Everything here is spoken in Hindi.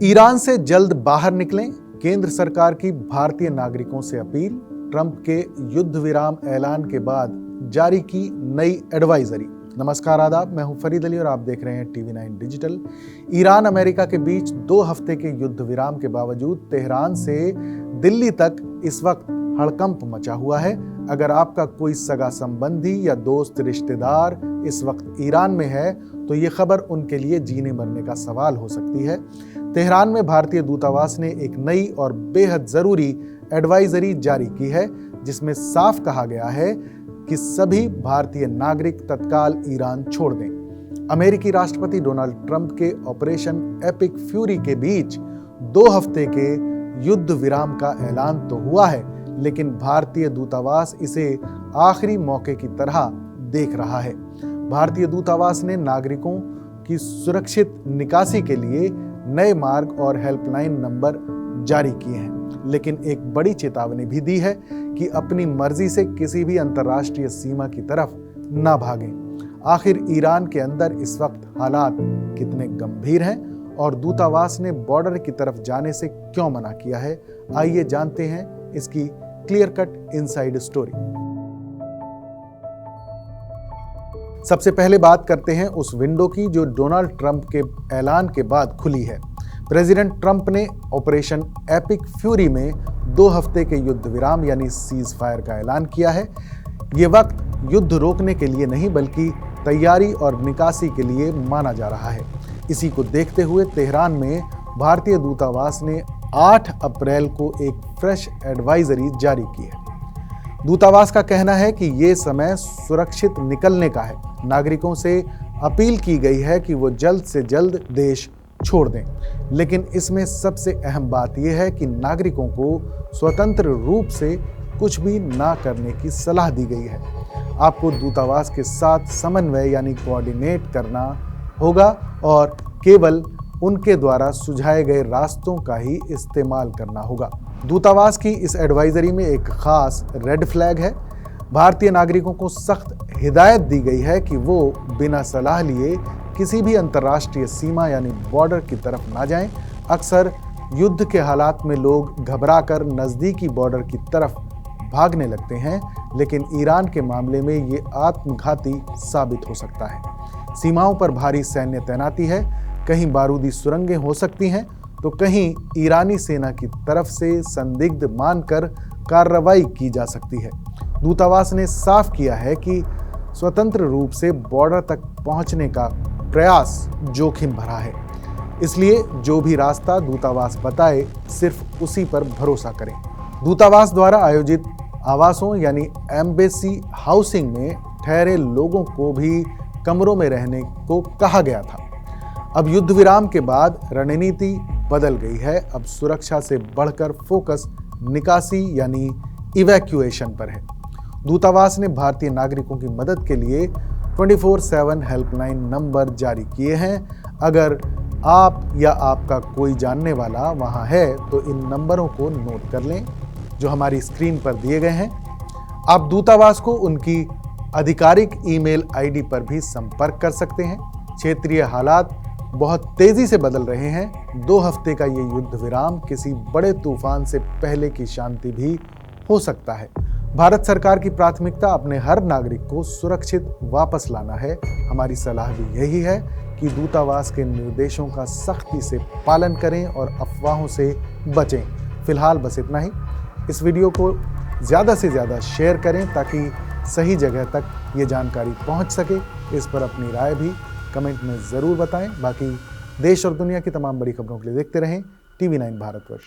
ईरान से जल्द बाहर निकलें, केंद्र सरकार की भारतीय नागरिकों से अपील। ट्रंप के युद्ध विराम ऐलान के बाद जारी की नई एडवाइजरी। नमस्कार, आदाब, मैं हूं फरीद अली और आप देख रहे हैं TV9 डिजिटल। ईरान अमेरिका के बीच 2 हफ्ते के युद्ध विराम के बावजूद तेहरान से दिल्ली तक इस वक्त हड़कंप मचा हुआ है। अगर आपका कोई सगा संबंधी या दोस्त रिश्तेदार इस वक्त ईरान में है तो ये खबर उनके लिए जीने मरने का सवाल हो सकती है। तेहरान में भारतीय दूतावास ने एक नई और बेहद जरूरी एडवाइजरी जारी की है, जिसमें साफ कहा गया है कि सभी भारतीय नागरिक तत्काल ईरान छोड़ दें। अमेरिकी राष्ट्रपति डोनाल्ड ट्रंप के ऑपरेशन एपिक फ्यूरी के बीच 2 हफ्ते के युद्ध विराम का ऐलान तो हुआ है, लेकिन भारतीय दूतावास इसे आखिरी मौके की तरह देख रहा है। भारतीय दूतावास ने नागरिकों की सुरक्षित निकासी के लिए नए मार्ग और हेल्पलाइन नंबर जारी किए हैं, लेकिन एक बड़ी चेतावनी भी दी है कि अपनी मर्जी से किसी भी अंतर्राष्ट्रीय सीमा की तरफ ना भागें। आखिर ईरान के अंदर इस वक्त हालात कितने गंभीर हैं और दूतावास ने बॉर्डर की तरफ जाने से क्यों मना किया है, आइए जानते हैं इसकी क्लियर कट इनसाइड स्टोरी। सबसे पहले बात करते हैं उस विंडो की जो डोनाल्ड ट्रंप के ऐलान के बाद खुली है। प्रेसिडेंट ट्रंप ने ऑपरेशन एपिक फ्यूरी में 2 हफ्ते के युद्ध विराम यानी सीज फायर का ऐलान किया है। ये वक्त युद्ध रोकने के लिए नहीं बल्कि तैयारी और निकासी के लिए माना जा रहा है। इसी को देखते हुए तेहरान में भारतीय दूतावास ने 8 अप्रैल को एक फ्रेश एडवाइजरी जारी की है। दूतावास का कहना है कि ये समय सुरक्षित निकलने का है। नागरिकों से अपील की गई है कि वो जल्द से जल्द देश छोड़ दें, लेकिन इसमें सबसे अहम बात यह है कि नागरिकों को स्वतंत्र रूप से कुछ भी ना करने की सलाह दी गई है। आपको दूतावास के साथ समन्वय यानी कोऑर्डिनेट करना होगा और केवल उनके द्वारा सुझाए गए रास्तों का ही इस्तेमाल करना होगा। दूतावास की इस एडवाइजरी में एक खास रेड फ्लैग है। भारतीय नागरिकों को सख्त हिदायत दी गई है कि वो बिना सलाह लिए किसी भी अंतर्राष्ट्रीय सीमा यानी बॉर्डर की तरफ ना जाएं। अक्सर युद्ध के हालात में लोग घबराकर नज़दीकी बॉर्डर की तरफ भागने लगते हैं, लेकिन ईरान के मामले में ये आत्मघाती साबित हो सकता है। सीमाओं पर भारी सैन्य तैनाती है, कहीं बारूदी सुरंगें हो सकती हैं तो कहीं ईरानी सेना की तरफ से संदिग्ध मानकर कार्रवाई की जा सकती है। दूतावास ने साफ किया है कि स्वतंत्र रूप से बॉर्डर तक पहुंचने का प्रयास जोखिम भरा है, इसलिए जो भी रास्ता दूतावास बताए सिर्फ उसी पर भरोसा करें। दूतावास द्वारा आयोजित आवासों यानी एम्बेसी हाउसिंग में ठहरे लोगों को भी कमरों में रहने को कहा गया था। अब युद्ध विराम के बाद रणनीति बदल गई है। अब सुरक्षा से बढ़कर फोकस निकासी यानी इवैक्यूएशन पर है। दूतावास ने भारतीय नागरिकों की मदद के लिए 24/7 हेल्पलाइन नंबर जारी किए हैं। अगर आप या आपका कोई जानने वाला वहां है तो इन नंबरों को नोट कर लें जो हमारी स्क्रीन पर दिए गए हैं। आप दूतावास को उनकी आधिकारिक ईमेल आईडी पर भी संपर्क कर सकते हैं। क्षेत्रीय हालात बहुत तेजी से बदल रहे हैं। 2 हफ्ते का ये युद्ध विराम किसी बड़े तूफान से पहले की शांति भी हो सकता है। भारत सरकार की प्राथमिकता अपने हर नागरिक को सुरक्षित वापस लाना है। हमारी सलाह भी यही है कि दूतावास के निर्देशों का सख्ती से पालन करें और अफवाहों से बचें। फिलहाल बस इतना ही। इस वीडियो को ज़्यादा से ज़्यादा शेयर करें ताकि सही जगह तक ये जानकारी पहुंच सके। इस पर अपनी राय भी कमेंट में ज़रूर बताएं। बाकी देश और दुनिया की तमाम बड़ी खबरों के लिए देखते रहें TV9 भारतवर्ष।